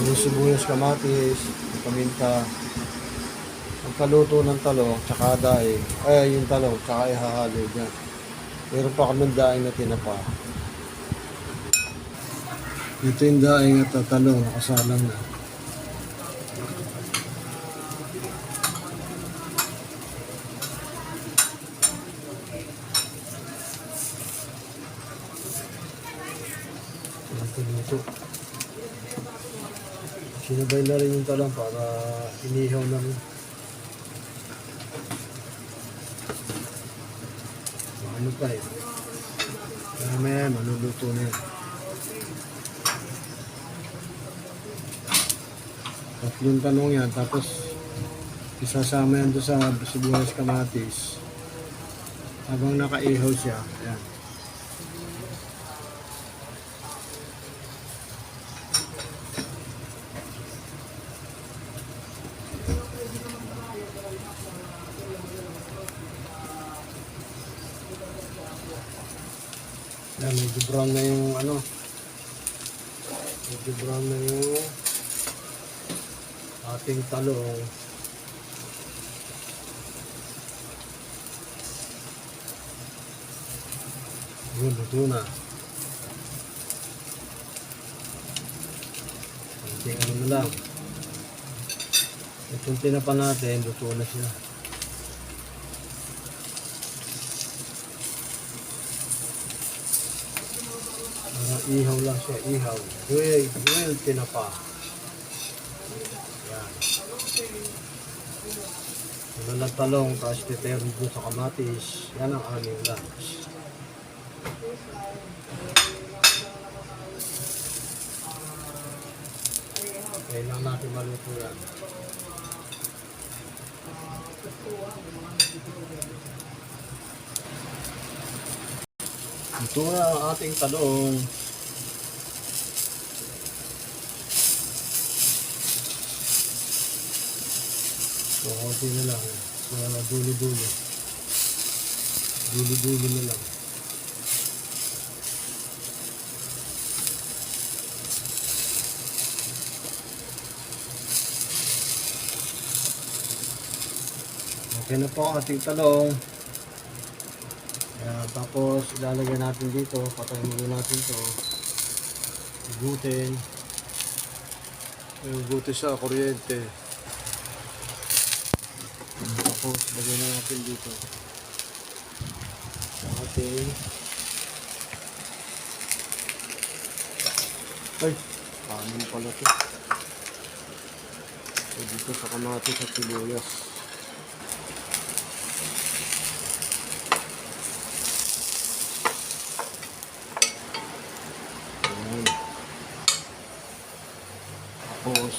Yung sibuyas, kamatis, paminta, pagkaluto ng talong, tsaka daing. Yung talong, tsaka ihahalo dyan. Meron pa kami daing na tinapa. Ito yung daing at talong, nakasalang na. Ito. Sinabay na rin yung talong para inihaw na rin. Ano pa eh. Mamaya maluluto na yun. Tatlong talong yan. Tapos isasama yan doon sa sibuyas, kamatis. Habang nakaihaw siya. Ayan. Yan, medyo brown na yung medyo brown na yung ating talong. Yun, luto na. Kunting na lang. Itong tinapa natin, luto na siya. Ihaw lang siya, ihaw. Well, tinapa. Yan. Wala lang talong, tapos titero doon sa kamatis. Yan ang aming lunch. Kailangan natin maluto yan. Ito na ang ating talong. So, konti na lang. So, dulo-dulo. Dulo-dulo na lang. Okay na po ang ating talong. Ayan, tapos ilalagay natin dito. Patayin muna natin ito. Igutin. Igutin sa kuryente. Tapos lagay na natin dito sa ating kanin pala ito. So dito sa kamatis at sibuyas. Ayan. Tapos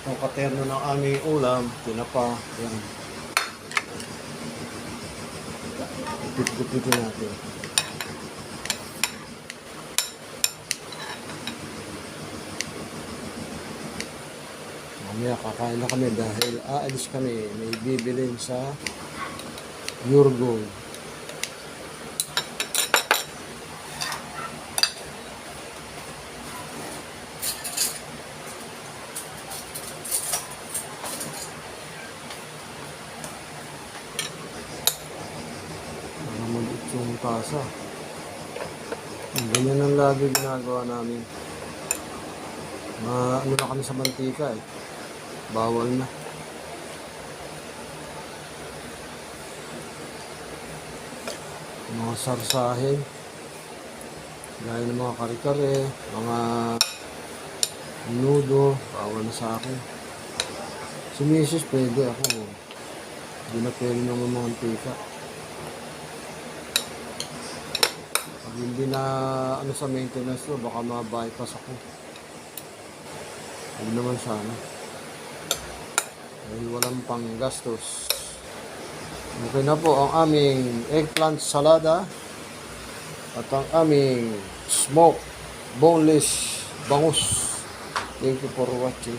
itong katerno ng aming ulam, tinapa, yan. Ipit-ipit natin. Mamaya kakain na kami dahil aalis kami. May bibilin sa Yorgold. Yung tasa. Ganyan ang lagi ginagawa namin. Ano na kami sa mantika eh. Bawal na. Mga sarsahin. Gaya ng mga kare-kare, mga nudo, bawal na sa akin. Si Mrs. pwede ako. Hindi na pwede ng mga mantika. Hindi na sa maintenance to, baka ma-bypass ako. Hindi naman sana. Dahil walang pang gastos. Okay na po ang aming eggplant salada at ang aming smoked boneless bangus. Thank you for watching.